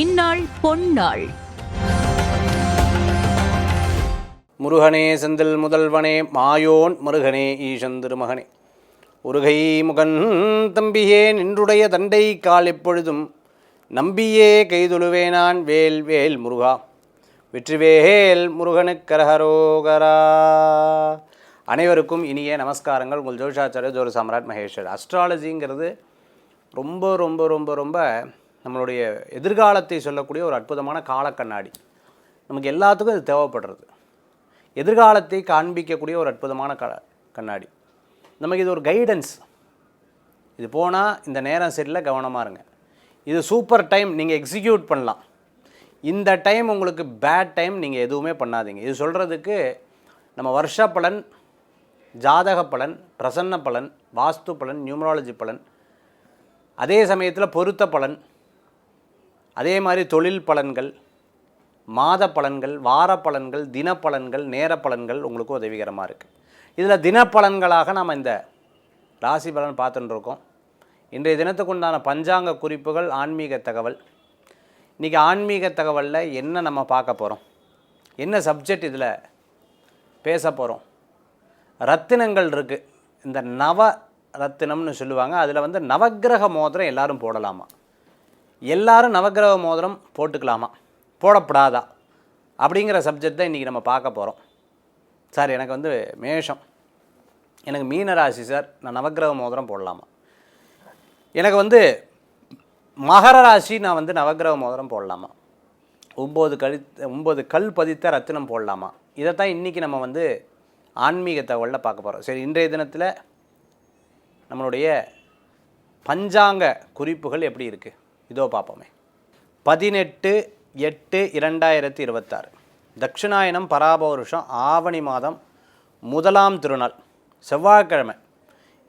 இந்நாள் பொன்னாள். முருகனே செந்தில் முதல்வனே மாயோன் முருகனே ஈசன் திருமகனே உருகை முகன் தம்பியே நின்றுடைய தண்டை கால் எப்பொழுதும் நம்பியே கைதொழுவேனான் வேல் வேல் முருகா வெற்றிவேல் முருகனுக்கரகரோகரா. அனைவருக்கும் இனிய நமஸ்காரங்கள். உங்கள் ஜோதிஷாச்சாரிய ஜோதி சாம்ராட் மகேஸ்வர். அஸ்ட்ராலஜிங்கிறது ரொம்ப ரொம்ப ரொம்ப ரொம்ப நம்மளுடைய எதிர்காலத்தை சொல்லக்கூடிய ஒரு அற்புதமான காலக்கண்ணாடி. நமக்கு எல்லாத்துக்கும் இது தேவைப்படுறது. எதிர்காலத்தை காண்பிக்கக்கூடிய ஒரு அற்புதமான கண்ணாடி. நமக்கு இது ஒரு கைடன்ஸ். இது போனால் இந்த நேரம் சரியில்லை, கவனமாக இருங்க. இது சூப்பர் டைம், நீங்கள் எக்ஸிக்யூட் பண்ணலாம். இந்த டைம் உங்களுக்கு பேட் டைம், நீங்கள் எதுவுமே பண்ணாதீங்க. இது சொல்கிறதுக்கு நம்ம வருஷ பலன், ஜாதக பலன், பிரசன்ன பலன், வாஸ்து பலன், நியூமராலஜி பலன், அதே சமயத்தில் பொருத்த பலன், அதே மாதிரி தொழில் பலன்கள், மாத பலன்கள், வார பலன்கள், தின பலன்கள், நேர பலன்கள் உங்களுக்கு உதவிகரமாக இருக்குது. இதில் தினப்பலன்களாக நாம் இந்த ராசி பலன் பார்த்துட்டுருக்கோம். இன்றைய தினத்துக்கு உண்டான பஞ்சாங்க குறிப்புகள், ஆன்மீக தகவல். இன்றைக்கி ஆன்மீக தகவலில் என்ன நம்ம பார்க்க போகிறோம், என்ன சப்ஜெக்ட் இதில் பேச போகிறோம். ரத்தினங்கள் இருக்குது. இந்த நவ ரத்தினம்னு சொல்லுவாங்க. அதில் நவக்கிரக மோதிரம் எல்லோரும் போடலாமா, எல்லாரும் நவக்கிரக மோதிரம் போட்டுக்கலாமா, போடப்படாதா அப்படிங்கிற சப்ஜெக்ட் தான் இன்றைக்கி நம்ம பார்க்க போகிறோம். சார் எனக்கு மேஷம், எனக்கு மீன ராசி சார், நான் நவக்கிரக மோதிரம் போடலாமா? எனக்கு மகர ராசி, நான் நவக்கிரக மோதிரம் போடலாமா? 9 கல் பதித்த ரத்தினம் போடலாமா? இதைத்தான் இன்றைக்கி நம்ம ஆன்மீக தகவலில் பார்க்க போகிறோம். சரி, இன்றைய தினத்தில் நம்மளுடைய பஞ்சாங்க குறிப்புகள் எப்படி இருக்குது இதோ பார்ப்போமே. 18/8/2026 தட்சிணாயனம் பராபவருஷம் ஆவணி மாதம் 1ஆம் திருநாள் செவ்வாய்க்கிழமை.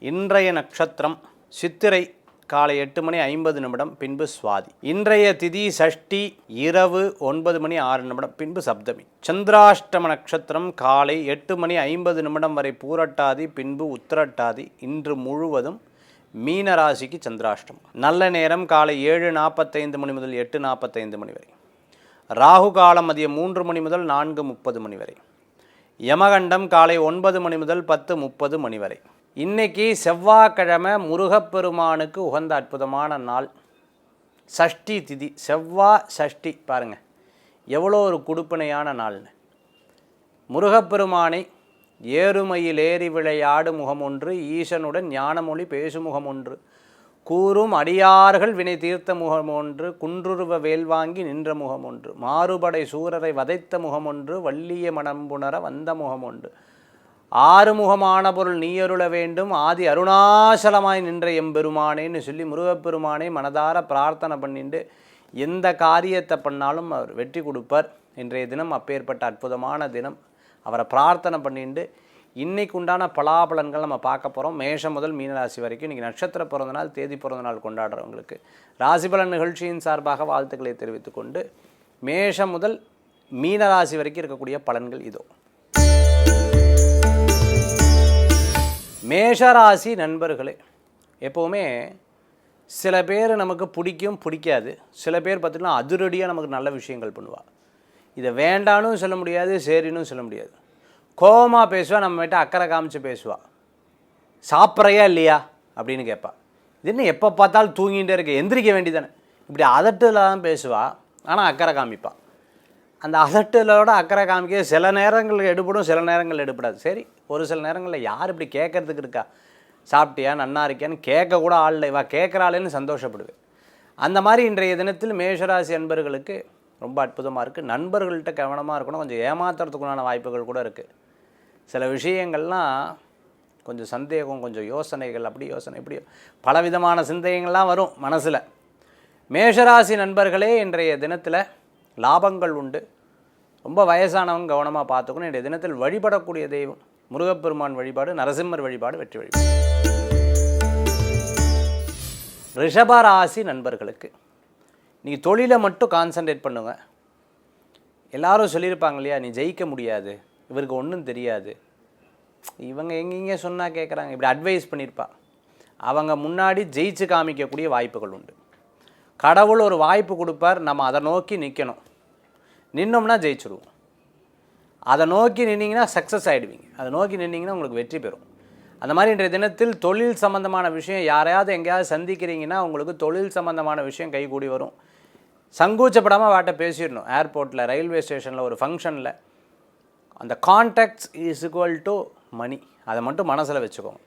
இன்றைய நட்சத்திரம் சித்திரை, காலை 8:50 பின்பு சுவாதி. இன்றைய திதி சஷ்டி, இரவு 9:06 பின்பு சப்தமி. சந்திராஷ்டம நட்சத்திரம் காலை 8:50 வரை பூரட்டாதி, பின்பு உத்திரட்டாதி. இன்று முழுவதும் மீன ராசிக்கு சந்திராஷ்டமம். நல்ல நேரம் காலை 7:45 முதல் 8:45 வரை. ராகு காலம் மதியம் 3 முதல் 4:30 வரை. யமகண்டம் காலை 9 முதல் 10:30 வரை. இன்னைக்கு செவ்வாய்க்கிழமை, முருகப்பெருமானுக்கு உகந்த அற்புதமான நாள். சஷ்டி திதி, செவ்வாய் சஷ்டி. பாருங்கள் எவ்வளோ ஒரு கொடுப்பனையான நாள்னு. முருகப்பெருமானை ஏறுமையில் ஏறி விளையாடு முகம் ஒன்று, ஈசனுடன் ஞானமொழி பேசு முகம் ஒன்று, கூறும் அடியார்கள் வினை தீர்த்த முகம் ஒன்று, குன்றுருவ வேல் வாங்கி நின்ற முகம் ஒன்று, மாறுபடை சூரரை வதைத்த முகம் ஒன்று, வள்ளிய மணம்புணர வந்த முகம் ஒன்று, ஆறுமுகமான பொருள் நீயருள வேண்டும், ஆதி அருணாசலமாய் நின்ற எம்பெருமானேன்னு சொல்லி முருகப்பெருமானை மனதார பிரார்த்தனை பண்ணிட்டு எந்த காரியத்தை பண்ணாலும் அவர் வெற்றி கொடுப்பார். இன்றைய தினம் அப்பேற்பட்ட அற்புதமான தினம். அவரை பிரார்த்தனை பண்ணிட்டு இன்றைக்கு உண்டான பலாபலன்கள் நம்ம பார்க்க போகிறோம். மேஷம் முதல் மீனராசி வரைக்கும். இன்றைக்கி நட்சத்திர பிறந்தநாள், தேதி பிறந்தநாள் கொண்டாடுறவங்களுக்கு ராசிபலன் நிகழ்ச்சியின் சார்பாக வாழ்த்துக்களை தெரிவித்துக்கொண்டு மேஷம் முதல் மீனராசி வரைக்கும் இருக்கக்கூடிய பலன்கள் இதோ. மேஷராசி நண்பர்களே, எப்போவுமே சில பேர் நமக்கு பிடிக்கும், பிடிக்காது. சில பேர் பார்த்திங்கன்னா அதிரடியாக நமக்கு நல்ல விஷயங்கள் பண்ணுவாள். இதை வேண்டான்னு சொல்ல முடியாது, சரின்னு சொல்ல முடியாது. கோபமாக பேசுவாள், நம்மகிட்ட அக்கறை காமிச்சு பேசுவாள். சாப்பிட்றையா இல்லையா அப்படின்னு கேட்பா. இது என்ன எப்போ பார்த்தாலும் தூங்கிகிட்டே இருக்க, எந்திரிக்க வேண்டியதானே, இப்படி அதட்டில் தான் பேசுவாள். ஆனால் அக்கறை காமிப்பாள். அந்த அதட்டிலோட அக்கறை காமிக்க சில நேரங்கள் எடுபடும், சில நேரங்கள் எடுபடாது. சரி, ஒரு சில நேரங்களில் யார் இப்படி கேட்கறதுக்கு இருக்கா, சாப்பிட்டியா நன்னா இருக்கியான்னு கேட்கக்கூட ஆள் இல்லை, இவா கேட்குறாளேன்னு சந்தோஷப்படுவேன். அந்த மாதிரி இன்றைய தினத்தில் மேஷராசி அன்பர்களுக்கு ரொம்ப அற்புதமாக இருக்குது. நண்பர்கள்ட்ட கவனமாக இருக்கணும். கொஞ்சம் ஏமாத்துறதுக்குண்டான வாய்ப்புகள் கூட இருக்குது. சில விஷயங்கள்லாம் கொஞ்சம் சந்தேகம், கொஞ்சம் யோசனைகள், அப்படி யோசனை இப்படி பலவிதமான சிந்தனைகள்லாம் வரும் மனசில். மேஷராசி நண்பர்களே, இன்றைய தினத்தில் லாபங்கள் உண்டு. ரொம்ப வயசானவங்க கவனமாக பார்த்துக்கணும். இன்றைய தினத்தில் வழிபடக்கூடிய தெய்வம் முருகப்பெருமான் வழிபாடு, நரசிம்மர் வழிபாடு வெற்றி வழிபாடு. ரிஷபராசி நண்பர்களுக்கு நீங்கள் தொழிலை மட்டும் கான்சன்ட்ரேட் பண்ணுங்க. எல்லாரும் சொல்லியிருப்பாங்க இல்லையா, நீ ஜெயிக்க முடியாது, இவருக்கு ஒன்றும் தெரியாது, இவங்க எங்கெங்கே சொன்னால் கேட்குறாங்க, இப்படி அட்வைஸ் பண்ணியிருப்பா. அவங்க முன்னாடி ஜெயிச்சு காமிக்கக்கூடிய வாய்ப்புகள் உண்டு. கடவுள் ஒரு வாய்ப்பு கொடுப்பார், நம்ம அதை நோக்கி நிற்கணும். நின்னோம்னா ஜெயிச்சுடுவோம். அதை நோக்கி நின்னீங்கன்னா சக்ஸஸ் ஆகிடுவீங்க. அதை நோக்கி நின்னீங்கன்னா உங்களுக்கு வெற்றி பெறும். அந்த மாதிரி இன்றைய தினத்தில் தொழில் சம்மந்தமான விஷயம் யாரையாவது எங்கேயாவது சந்திக்கிறீங்கன்னா உங்களுக்கு தொழில் சம்மந்தமான விஷயம் கைகூடி வரும். சங்கூச்சப்படாமல் வாட்ட பேசிடணும். ஏர்போர்ட்டில், ரயில்வே ஸ்டேஷனில், ஒரு ஃபங்க்ஷனில் அந்த கான்டாக்ட்ஸ் இஸ் ஈக்குவல் டு மணி. அதை மட்டும் மனசில் வச்சுக்கோங்க.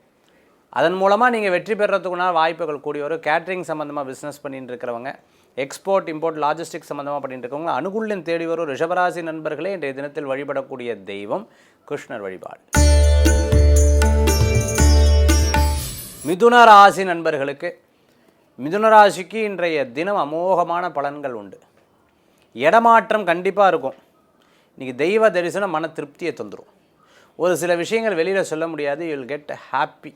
அதன் மூலமாக நீங்கள் வெற்றி பெறத்துக்குனால வாய்ப்புகள் கூடி வரும். கேட்ரிங் சம்மந்தமாக பிஸ்னஸ் பண்ணிட்டு இருக்கிறவங்க, எக்ஸ்போர்ட் இம்போர்ட் லாஜிஸ்டிக்ஸ் சம்மந்தமாக பண்ணிட்டு இருக்கவங்க அனுகூல்யம் தேடி வரும். ரிஷபராசி நண்பர்களே இன்றைய தினத்தில் வழிபடக்கூடிய தெய்வம் கிருஷ்ணர் வழிபாடு. மிதுன ராசி நண்பர்களுக்கு, மிதுன ராசிக்கு இன்றைய தினம் அமோகமான பலன்கள் உண்டு. இடமாற்றம் கண்டிப்பாக இருக்கும். இன்றைக்கி தெய்வ தரிசனம் மன திருப்தியை தந்துடும். ஒரு சில விஷயங்கள் வெளியில் சொல்ல முடியாது. You will get happy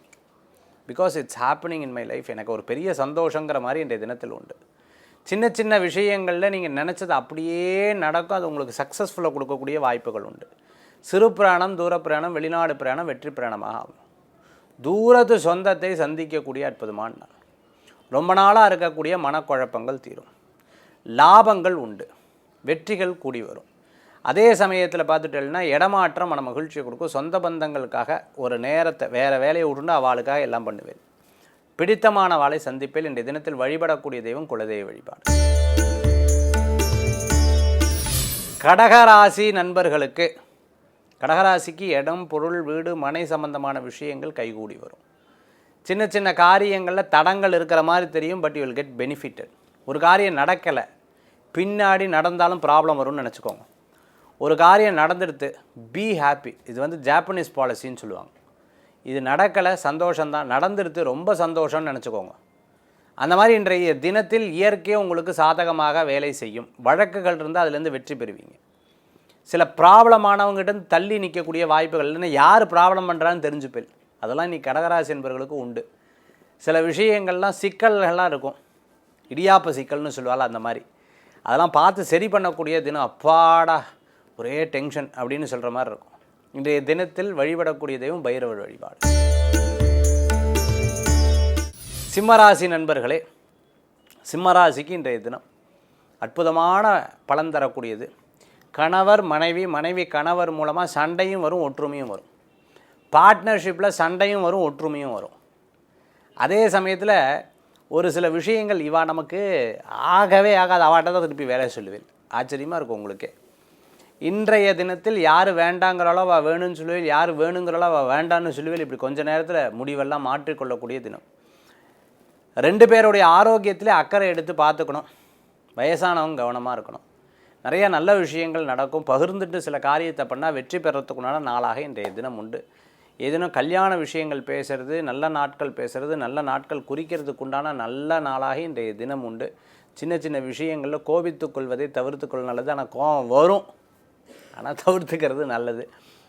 because it's happening in my life. எனக்கு ஒரு பெரிய சந்தோஷங்கிற மாதிரி இன்றைய தினத்தில் உண்டு. சின்ன சின்ன விஷயங்களில் நீங்கள் நினச்சது அப்படியே நடக்கும். அது உங்களுக்கு சக்ஸஸ்ஃபுல்லாக கொடுக்கக்கூடிய வாய்ப்புகள் உண்டு. சிறு பிராணம், தூர பிரயாணம், வெளிநாடு பிரயாணம் வெற்றி பிரயாணமாக ஆகும். தூரத்து சொந்தத்தை சந்திக்கக்கூடிய அற்புதமான நாள். ரொம்ப நாளாக இருக்கக்கூடிய மனக்குழப்பங்கள் தீரும். லாபங்கள் உண்டு. வெற்றிகள் கூடி வரும். அதே சமயத்தில் பார்த்துட்டேன்னா இடமாற்றம் மன மகிழ்ச்சியை கொடுக்கும். சொந்த பந்தங்களுக்காக ஒரு நேரத்தை வேறு வேலையை விட்டுண்டு அவளுக்காக எல்லாம் பண்ணுவேன். பிடித்தமான வாளை சந்திப்பில் இன்றைய தினத்தில் வழிபடக்கூடிய தெய்வம் குலதெய்வ வழிபாடு. கடகராசி நண்பர்களுக்கு, கடகராசிக்கு இடம், பொருள், வீடு, மனை சம்பந்தமான விஷயங்கள் கைகூடி வரும். சின்ன சின்ன காரியங்களில் தடங்கள் இருக்கிற மாதிரி தெரியும். But you will get benefited. ஒரு காரியம் நடக்கலை, பின்னாடி நடந்தாலும் ப்ராப்ளம் வரும்னு நினச்சிக்கோங்க. ஒரு காரியம் நடந்துடுத்து, பி ஹாப்பி. இது ஜாப்பனீஸ் பாலிசின்னு சொல்லுவாங்க. இது நடக்கலை, சந்தோஷம்தான். நடந்துடுத்து, ரொம்ப சந்தோஷம்னு நினச்சிக்கோங்க. அந்த மாதிரி இன்றைய தினத்தில் இயற்கையை உங்களுக்கு சாதகமாக வேலை செய்யும். வழக்குகள் இருந்தால் அதுலேருந்து வெற்றி பெறுவீங்க. சில ப்ராப்ளமானவங்ககிட்ட தள்ளி நிற்கக்கூடிய வாய்ப்புகள் இல்லைன்னா யார் ப்ராப்ளம் பண்ணுறான்னு தெரிஞ்சுப்பேன். அதெல்லாம் இன்றைக்கி கடகராசி என்பவர்களுக்கு உண்டு. சில விஷயங்கள்லாம் சிக்கல்கள்லாம் இருக்கும். இடியாப்ப சிக்கல்னு சொல்லுவாள், அந்த மாதிரி அதெல்லாம் பார்த்து சரி பண்ணக்கூடிய தினம். அப்பாடா ஒரே டென்ஷன் அப்படின்னு சொல்கிற மாதிரி இருக்கும். இன்றைய தினத்தில் வழிபடக்கூடிய தெய்வம் பைரவர் வழிபாடு. சிம்மராசி நண்பர்களே, சிம்மராசிக்கு இன்றைய தினம் அற்புதமான பலன் தரக்கூடியது. கணவர் மனைவி, மனைவி கணவர் மூலமாக சண்டையும் வரும், ஒற்றுமையும் வரும். பார்ட்னர்ஷிப்பில் சண்டையும் வரும், ஒற்றுமையும் வரும். அதே சமயத்தில் ஒரு சில விஷயங்கள் இவா நமக்கு ஆகவே ஆகாது, அவாட்ட தான் திருப்பி வேலை சொல்லுவேன். ஆச்சரியமாக இருக்கும் உங்களுக்கு. இன்றைய தினத்தில் யார் வேண்டாங்கிறாலோ அவள் வேணும்னு சொல்லுவேன், யார் வேணுங்கிறாலோ அவள் வேண்டான்னு சொல்லுவேன். இப்படி கொஞ்சம் நேரத்தில் முடிவெல்லாம் மாற்றிக்கொள்ளக்கூடிய தினம். 2 பேருடைய ஆரோக்கியத்திலே அக்கறை எடுத்து பார்த்துக்கணும். வயசானவங்க கவனமாக இருக்கணும். நிறைய நல்ல விஷயங்கள் நடக்கும். பகிர்ந்துட்டு சில காரியத்தை பண்ணால் வெற்றி பெறத்துக்குண்டான நாளாக இன்றைய தினம் உண்டு. ஏதேனும் கல்யாண விஷயங்கள் பேசுகிறது, நல்ல நாட்கள் பேசுகிறது, நல்ல நாட்கள் குறிக்கிறதுக்குண்டான நல்ல நாளாக இன்றைய தினம் உண்டு. சின்ன சின்ன விஷயங்களில் கோபித்து கொள்வதை தவிர்த்துக்கொள்ள நல்லது. ஆனால் கோபம் வரும், ஆனால் தவிர்த்துக்கிறது நல்லது.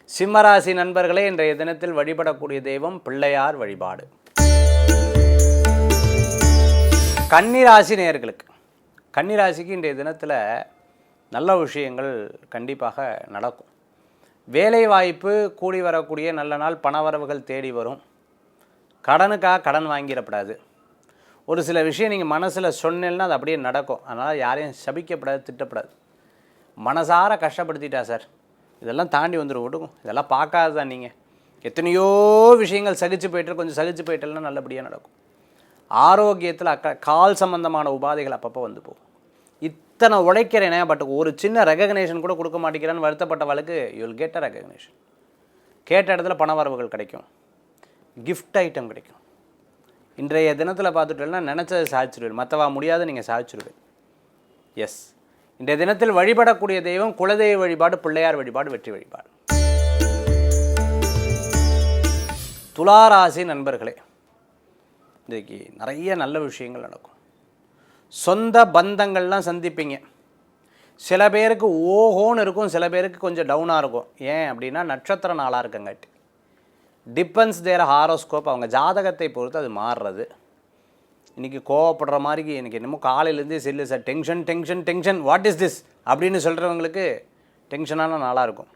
சிம்மராசி நண்பர்களே, இன்றைய தினத்தில் வழிபடக்கூடிய தெய்வம் பிள்ளையார் வழிபாடு. கன்னிராசி நேயர்களுக்கு, கன்னிராசிக்கு இன்றைய தினத்தில் நல்ல விஷயங்கள் கண்டிப்பாக நடக்கும். வேலை வாய்ப்பு கூடி வரக்கூடிய நல்ல நாள். பணவரவுகள் தேடி வரும். கடனுக்காக கடன் வாங்கிடப்படாது. ஒரு சில விஷயம் நீங்கள் மனசில் சொன்னேன்னா அது அப்படியே நடக்கும். அதனால் யாரையும் சபிக்கப்படாது, திட்டப்படாது. மனசார கஷ்டப்படுத்திட்டா சார், இதெல்லாம் தாண்டி வந்துடும், விடுக்கும். இதெல்லாம் பார்க்காது தான். நீங்கள் எத்தனையோ விஷயங்கள் சகிச்சு போய்ட்டு, கொஞ்சம் சகிச்சு போயிட்டெல்லாம் நல்லபடியாக நடக்கும். ஆரோக்கியத்தில் கால் சம்பந்தமான உபாதைகள் அப்பப்போ வந்து போகும். இத்தனை உழைக்கிறேனே, பட் ஒரு சின்ன ரெகக்னேஷன் கூட கொடுக்க மாட்டேங்கிறான்னு வருத்தப்பட்டவளுக்கு you will get a recognition. கேட்ட இடத்துல பண வரவுகள் கிடைக்கும். கிஃப்ட் ஐட்டம் கிடைக்கும். இன்றைய தினத்தில் பார்த்துட்டோம்னா நினச்சதை சாதிச்சிருவேன். மற்றவா முடியாத நீங்கள் சாதிச்சிருவேன். எஸ், இன்றைய தினத்தில் வழிபடக்கூடிய தெய்வம் குலதெய்வ வழிபாடு, பிள்ளையார் வழிபாடு, வெற்றி வழிபாடு. துளாராசி நண்பர்களே, இன்றைக்கு நிறைய நல்ல விஷயங்கள் நடக்கும். சொந்த பந்தங்கள்லாம் சந்திப்பீங்க. சில பேருக்கு ஓஹோன்னு இருக்கும், சில பேருக்கு கொஞ்சம் டவுனாக இருக்கும். ஏன் அப்படின்னா நட்சத்திர நாளாக இருக்கங்காட்டி. டிபெண்ட்ஸ் தேர் ஹாரோஸ்கோப். அவங்க ஜாதகத்தை பொறுத்து அது மாறுறது. இன்றைக்கி கோவப்படுற மாதிரி எனக்கு என்னமோ காலையிலேருந்தே cell sir, tension tension tension, what is this அப்படின்னு சொல்கிறவங்களுக்கு டென்ஷனான நாளாக இருக்கும்.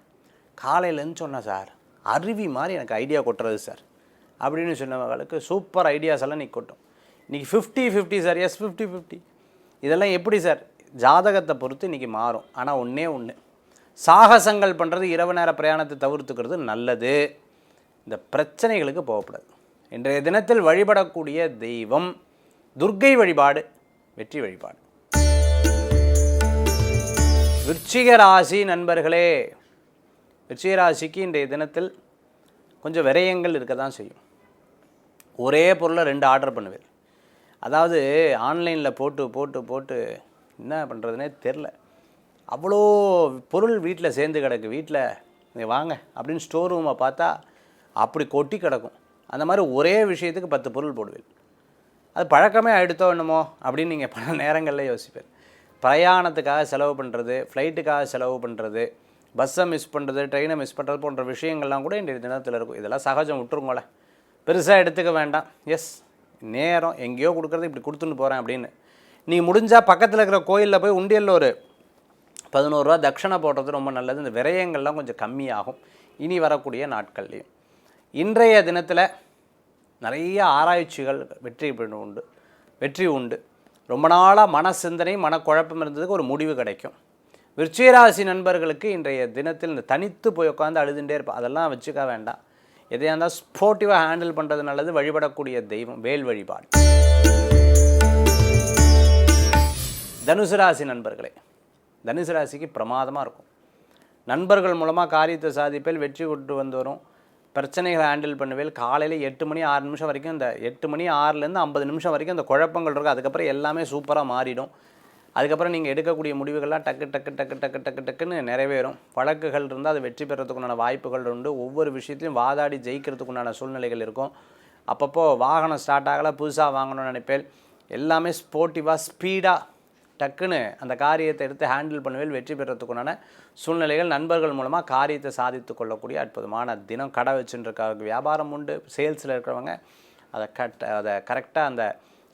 காலையிலேருந்து சொன்னேன் சார், அருவி மாதிரி எனக்கு ஐடியா கொட்டுறது சார் அப்படின்னு சொன்னவங்களுக்கு சூப்பர் ஐடியாஸ் எல்லாம் இன்றைக்கி கொட்டும். இன்றைக்கி 50-50 சார். எஸ், 50-50. இதெல்லாம் எப்படி சார்? ஜாதகத்தை பொறுத்து இன்றைக்கி மாறும். ஆனால் ஒன்றே ஒன்று, சாகசங்கள் பண்ணுறது, இரவு நேர பிரயாணத்தை தவிர்த்துக்கிறது நல்லது. இந்த பிரச்சனைகளுக்கு போகக்கூடாது. இன்றைய தினத்தில் வழிபடக்கூடிய தெய்வம் துர்க்கை வழிபாடு, வெற்றி வழிபாடு. விருச்சிக ராசி நண்பர்களே, விருச்சிக ராசிக்கு இன்றைய தினத்தில் கொஞ்சம் விரயங்கள் இருக்க தான் செய்யும். ஒரே பொருளை 2 ஆர்டர் பண்ணுவேன். அதாவது ஆன்லைனில் போட்டு போட்டு போட்டு என்ன பண்ணுறதுனே தெரில. அவ்வளோ பொருள் வீட்டில் சேர்ந்து கிடக்கு. வீட்டில் நீங்கள் வாங்க அப்படின்னு ஸ்டோர் ரூமை பார்த்தா அப்படி கொட்டி கிடக்கும். அந்த மாதிரி ஒரே விஷயத்துக்கு 10 பொருள் போடுவேன். அது பழக்கமே ஆகிடுத்தோ என்னமோ அப்படின்னு நீங்கள் பல நேரங்களில் யோசிப்பேன். பிரயாணத்துக்காக செலவு பண்ணுறது, ஃப்ளைட்டுக்காக செலவு பண்ணுறது, பஸ்ஸை மிஸ் பண்ணுறது, ட்ரெயினை மிஸ் பண்ணுறது போன்ற விஷயங்கள்லாம் கூட இன்றைய தினத்தில் இருக்கும். இதெல்லாம் சகஜம், விட்டுருங்களேன், பெருசாக எடுத்துக்க வேண்டாம். எஸ், நேரம் எங்கேயோ கொடுக்குறது இப்படி கொடுத்துன்னு போகிறேன் அப்படின்னு. நீ முடிஞ்சால் பக்கத்தில் இருக்கிற கோயிலில் போய் உண்டியலில் ஒரு 11 ரூபா தட்சணை போடுறது ரொம்ப நல்லது. இந்த விரயங்கள்லாம் கொஞ்சம் கம்மியாகும் இனி வரக்கூடிய நாட்கள்லையும். இன்றைய தினத்தில் நிறைய ஆராய்ச்சிகள் வெற்றி உண்டு. ரொம்ப நாளாக மன சிந்தனை, மனக்குழப்பம் இருந்ததுக்கு ஒரு முடிவு கிடைக்கும். விருச்சிகராசி நண்பர்களுக்கு இன்றைய தினத்தில் இந்த தனித்து போய் உட்காந்து அழுதுகிட்டே இருப்பேன், அதெல்லாம் வச்சுக்க வேண்டாம். எதையாக இருந்தால் ஸ்போர்ட்டிவாக ஹேண்டில் பண்ணுறது நல்லது. வழிபடக்கூடிய தெய்வம் வேல் வழிபாடு. தனுசு ராசி நண்பர்களே, தனுசு ராசிக்கு பிரமாதமாக இருக்கும். நண்பர்கள் மூலமாக காரியத்தை சாதிப்பேல், வெற்றி கொண்டு வந்து வரும். பிரச்சனைகளை ஹேண்டில் பண்ணுவேல். காலையில் 8 மணி 6 நிமிஷம் வரைக்கும், இந்த 8 மணி 6லேருந்து 50 நிமிஷம் வரைக்கும் இந்த குழப்பங்கள் இருக்கும். அதுக்கப்புறம் எல்லாமே சூப்பராக மாறிடும். அதுக்கப்புறம் நீங்கள் எடுக்கக்கூடிய முடிவுகள்லாம் டக்கு டக்கு டக்கு டக்கு டக்கு டக்குன்னு நிறைவேறும். வழக்குகள் இருந்தால் அது வெற்றி பெறத்துக்குண்டான வாய்ப்புகள் உண்டு. ஒவ்வொரு விஷயத்தையும் வாதாடி ஜெயிக்கிறதுக்குண்டான சூழ்நிலைகள் இருக்கும். அப்பப்போ வாகனம் ஸ்டார்ட் ஆகலை, புதுசாக வாங்கணும்னு நினைப்பேன். எல்லாமே ஸ்போர்ட்டிவாக ஸ்பீடாக டக்குன்னு அந்த காரியத்தை எடுத்து ஹேண்டில் பண்ணுவேல். வெற்றி பெறத்துக்குண்டான சூழ்நிலைகள். நண்பர்கள் மூலமாக காரியத்தை சாதித்து கொள்ளக்கூடிய அற்புதமான தினம். கடை வச்சுருக்க வியாபாரம் உண்டு. சேல்ஸில் இருக்கிறவங்க அதை கரெக்டாக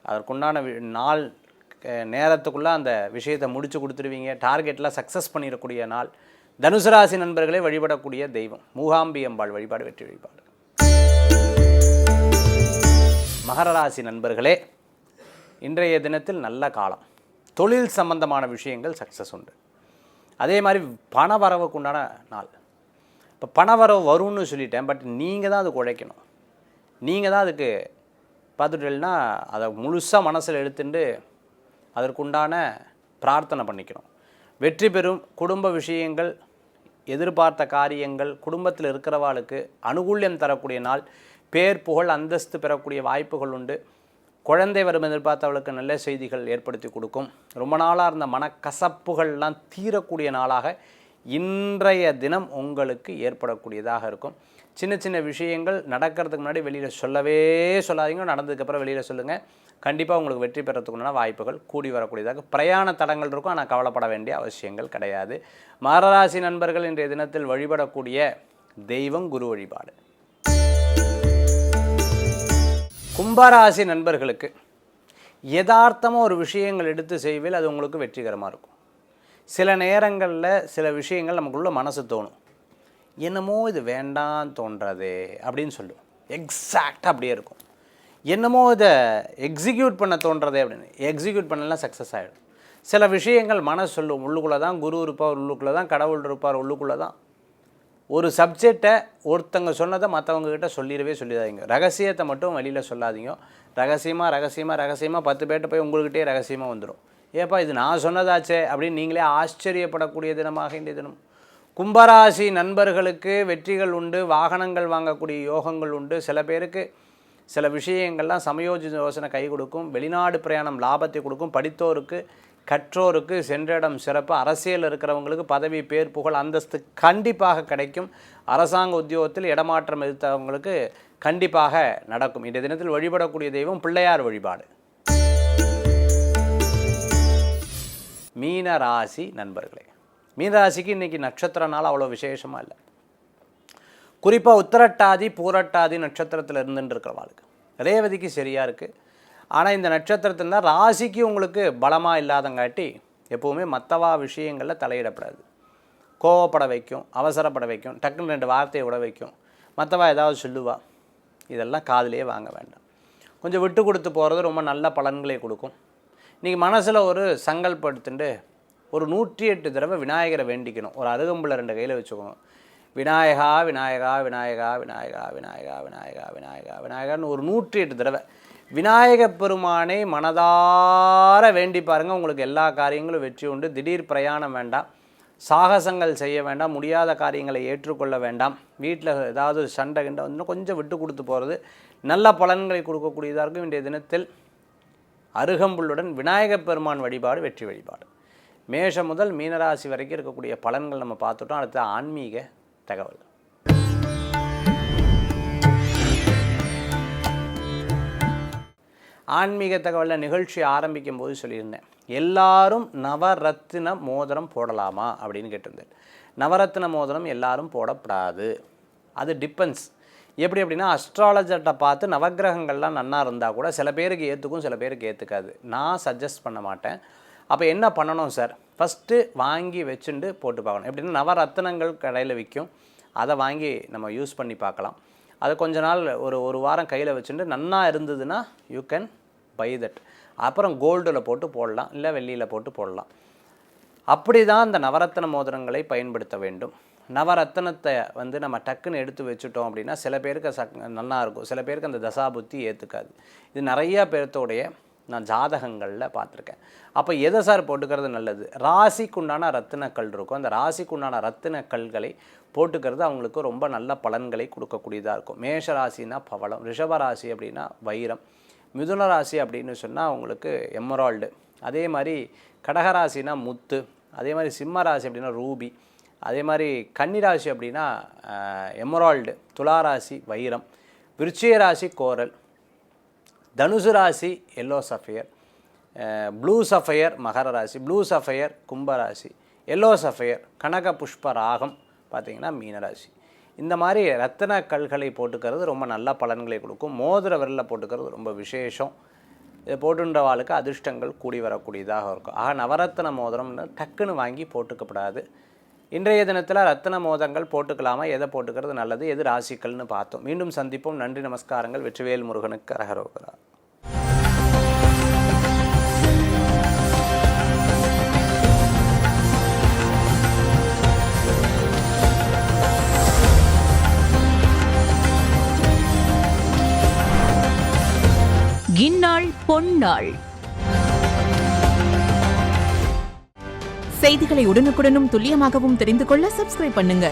அதற்குண்டான நாள் நேரத்துக்குள்ளே அந்த விஷயத்தை முடித்து கொடுத்துருவீங்க. டார்கெட்லாம் சக்ஸஸ் பண்ணிடக்கூடிய நாள். தனுசு ராசி நண்பர்களே, வழிபடக்கூடிய தெய்வம் மூகாம்பி அம்பாள் வழிபாடு, வெற்றி வழிபாடு. மகர ராசி நண்பர்களே, இன்றைய தினத்தில் நல்ல காலம். தொழில் சம்பந்தமான விஷயங்கள் சக்ஸஸ் உண்டு. அதே மாதிரி பண வரவுக்குண்டான நாள். இப்போ பண வரவு வரும்னு சொல்லிட்டேன், பட் நீங்கள் தான் அதுக்கு உழைக்கணும். நீங்கள் தான் அதுக்கு பார்த்துட்டேன்னா அதை முழுசாக மனசில் எடுத்துட்டு அதற்குண்டான பிரார்த்தனை பண்ணிக்கணும். வெற்றி பெறும் குடும்ப விஷயங்கள், எதிர்பார்த்த காரியங்கள், குடும்பத்தில் இருக்கிறவாளுக்கு அனுகூல்யம் தரக்கூடிய நாள். பேர் புகழ் அந்தஸ்து பெறக்கூடிய வாய்ப்புகள் உண்டு. குழந்தை வரும் எதிர்பார்த்தவளுக்கு நல்ல செய்திகள் ஏற்படுத்தி கொடுக்கும். ரொம்ப நாளாக இருந்த மனக்கசப்புகள்லாம் தீரக்கூடிய நாளாக இன்றைய தினம் உங்களுக்கு ஏற்படக்கூடியதாக இருக்கும். சின்ன சின்ன விஷயங்கள் நடக்கிறதுக்கு முன்னாடி வெளியில் சொல்லவே சொல்லாதீங்க. நடந்ததுக்கப்புறம் வெளியில் சொல்லுங்கள். கண்டிப்பாக உங்களுக்கு வெற்றி பெறத்துக்குண்டான வாய்ப்புகள் கூடி வரக்கூடியதாக. பிரயாண தடங்கள் இருக்கும், ஆனால் கவலைப்பட வேண்டிய அவசியங்கள் கிடையாது. மகராசி நண்பர்கள் இன்றைய தினத்தில் வழிபடக்கூடிய தெய்வம் குரு வழிபாடு. கும்பராசி நண்பர்களுக்கு யதார்த்தமாக ஒரு விஷயங்கள் எடுத்து செய்வேல், அது உங்களுக்கு வெற்றிகரமாக இருக்கும். சில நேரங்களில் சில விஷயங்கள் நமக்குள்ள மனசு தோணும், என்னமோ இது வேண்டாம் தோன்றது அப்படின்னு சொல்லுவோம். எக்ஸாக்டாக அப்படியே இருக்கும். என்னமோ இதை எக்ஸிக்யூட் பண்ண தோன்றதே அப்படின்னு எக்ஸிக்யூட் பண்ணலாம், சக்ஸஸ் ஆகிடும். சில விஷயங்கள் மனசு சொல்லும், உள்ளுக்குள்ளே தான் குரு இருப்பார், உள்ளுக்குள்ளே தான் கடவுள் இருப்பார், உள்ளுக்குள்ளே தான். ஒரு சப்ஜெக்டை ஒருத்தங்க சொன்னதை மற்றவங்கக்கிட்ட சொல்லிடாதீங்க. ரகசியத்தை மட்டும் வெளியில் சொல்லாதீங்க. ரகசியமாக 10 பேர்கிட்ட போய் உங்கள்கிட்டே ரகசியமாக வந்துடும். ஏப்பா இது நான் சொன்னதாச்சே அப்படின்னு நீங்களே ஆச்சரியப்படக்கூடிய தினமாக இன்றைய தினம். கும்பராசி நண்பர்களுக்கு வெற்றிகள் உண்டு. வாகனங்கள் வாங்கக்கூடிய யோகங்கள் உண்டு. சில பேருக்கு சில விஷயங்கள்லாம் சமயோஜித யோசனை கை கொடுக்கும். வெளிநாடு பிரயாணம் லாபத்தை கொடுக்கும். படித்தோருக்கு, கற்றோருக்கு சென்ற இடம் சிறப்பு. அரசியல் இருக்கிறவங்களுக்கு பதவி, பேர், புகழ், அந்தஸ்து கண்டிப்பாக கிடைக்கும். அரசாங்க உத்தியோகத்தில் இடமாற்றம் எதிர்த்தவங்களுக்கு கண்டிப்பாக நடக்கும். இன்றைய தினத்தில் வழிபடக்கூடிய தெய்வம் பிள்ளையார் வழிபாடு. மீன ராசி நண்பர்களே, மீனராசிக்கு இன்றைக்கி நட்சத்திர நாள் அவ்வளோ விசேஷமாக இல்லை. குறிப்பாக உத்திரட்டாதி பூரட்டாதி நட்சத்திரத்தில் இருந்துட்டு இருக்கிறவாளுக்கு ரேவதிக்கு சரியாக இருக்குது. ஆனால் இந்த நட்சத்திரத்தில் தான் ராசிக்கு உங்களுக்கு பலமாக இல்லாதங்காட்டி எப்போவுமே மற்றவா விஷயங்களில் தலையிடப்படாது. கோவப்பட வைக்கும், அவசரப்பட வைக்கும், டக்குன்னு 2 வார்த்தையை விட வைக்கும், மற்றவா ஏதாவது சொல்லுவா. இதெல்லாம் காதிலே வாங்க வேண்டாம். கொஞ்சம் விட்டு கொடுத்து போகிறது ரொம்ப நல்ல பலன்களை கொடுக்கும். நீங்கள் மனசில் ஒரு சங்கல்படுத்துட்டு ஒரு 108 தடவை விநாயகரை வேண்டிக்கணும். ஒரு அருகம்புல்லை 2 கையில் வச்சுக்கோங்க. விநாயகா விநாயகா விநாயகா விநாயகா விநாயகா விநாயகா விநாயகா விநாயகான்னு ஒரு 108 தடவை விநாயக பெருமானை மனதார வேண்டி பாருங்கள். உங்களுக்கு எல்லா காரியங்களும் வெற்றி உண்டு. திடீர் பிரயாணம் வேண்டாம், சாகசங்கள் செய்ய வேண்டாம், முடியாத காரியங்களை ஏற்றுக்கொள்ள வேண்டாம். வீட்டில் ஏதாவது சண்டை கிண்டை வந்து கொஞ்சம் விட்டு கொடுத்து போகிறது நல்ல பலன்களை கொடுக்கக்கூடியதாக இருக்கும். இன்றைய தினத்தில் அருகம்புல்லுடன் விநாயகப் பெருமான் வழிபாடு வெற்றி வழிபாடு. மேஷம் முதல் மீனராசி வரைக்கும் இருக்கக்கூடிய பலன்கள் நம்ம பார்த்துட்டோம். அடுத்து ஆன்மீக தகவல். ஆன்மீக தகவலில் நிகழ்ச்சி ஆரம்பிக்கும் போது சொல்லியிருந்தேன், எல்லாரும் நவரத்தின மோதிரம் போடலாமா அப்படின்னு கேட்டிருந்தேன். நவரத்தின மோதிரம் எல்லாரும் போடப்படாது. அது டிபெண்ட்ஸ். எப்படி அப்படின்னா, அஸ்ட்ராலஜர்கிட்ட பார்த்து நவகிரகங்கள்லாம் நன்னா இருந்தால் கூட சில பேருக்கு ஏற்றுக்கும், சில பேருக்கு ஏற்றுக்காது. நான் சஜஸ்ட் பண்ண மாட்டேன். அப்போ என்ன பண்ணணும் சார்? ஃபஸ்ட்டு வாங்கி வச்சுட்டு போட்டு பார்க்கணும். எப்படின்னா, நவரத்தினங்கள் கடையில் விற்கும், அதை வாங்கி நம்ம யூஸ் பண்ணி பார்க்கலாம். அது கொஞ்ச நாள் ஒரு வாரம் கையில் வச்சுட்டு நன்னா இருந்ததுன்னா யூ கேன் பை தட். அப்புறம் கோல்டில் போட்டு போடலாம், இல்லை வெள்ளியில் போட்டு போடலாம். அப்படி தான் அந்த நவரத்தின மோதிரங்களை பயன்படுத்த வேண்டும். நவரத்தினத்தை வந்து நம்ம டக்குன்னு எடுத்து வச்சுட்டோம் அப்படின்னா சில பேருக்கு நல்லா இருக்கும், சில பேருக்கு அந்த தசாபுத்தி ஏற்றுக்காது. இது நிறையா பேர்த்தோடைய நான் ஜாதகங்களில் பார்த்துருக்கேன். அப்போ எதை சார் போட்டுக்கிறது நல்லது? ராசிக்குண்டான ரத்தினக்கல் இருக்கும், அந்த ராசிக்குண்டான ரத்தினக்கல்களை போட்டுக்கிறது அவங்களுக்கு ரொம்ப நல்ல பலன்களை கொடுக்கக்கூடியதாக இருக்கும். மேஷ ராசினா பவளம், ரிஷபராசி அப்படின்னா வைரம், மிதுன ராசி அப்படின்னு சொன்னால் அவங்களுக்கு எமரால்டு, அதே மாதிரி கடகராசினா முத்து, அதே மாதிரி சிம்ம ராசி அப்படின்னா ரூபி, அதே மாதிரி கன்னிராசி அப்படின்னா எமரால்டு, துளாராசி வைரம், விருச்சிக ராசி கோரல், தனுசு ராசி எல்லோ சஃபையர், ப்ளூ சஃபையர் மகர ராசி, ப்ளூ சஃபையர் கும்பராசி, எல்லோ சஃபையர் கனக புஷ்ப ராகம் பார்த்திங்கன்னா மீனராசி. இந்த மாதிரி ரத்தின கல்களை போட்டுக்கிறது ரொம்ப நல்ல பலன்களை கொடுக்கும். மோதிர விரலில் போட்டுக்கிறது ரொம்ப விசேஷம். இதை போட்டுன்றவாளுக்கு அதிர்ஷ்டங்கள் கூடி வரக்கூடியதாக இருக்கும். ஆக நவரத்தின மோதிரம்னு டக்குன்னு வாங்கி போட்டுக்கப்படாது. இன்றைய தினத்தில் ரத்தின மோதங்கள் போட்டுக்கலாமா, எதை போட்டுக்கிறது நல்லது, எது ராசிக்கல்னு பார்த்தோம். மீண்டும் சந்திப்போம். நன்றி, நமஸ்காரங்கள். வெற்றிவேல் முருகனுக்கு அரகரோகரா. இந்நாள் பொன்னாள். செய்திகளை உடனுக்குடனும் துல்லியமாகவும் தெரிந்து கொள்ள சப்ஸ்கிரைப் பண்ணுங்க.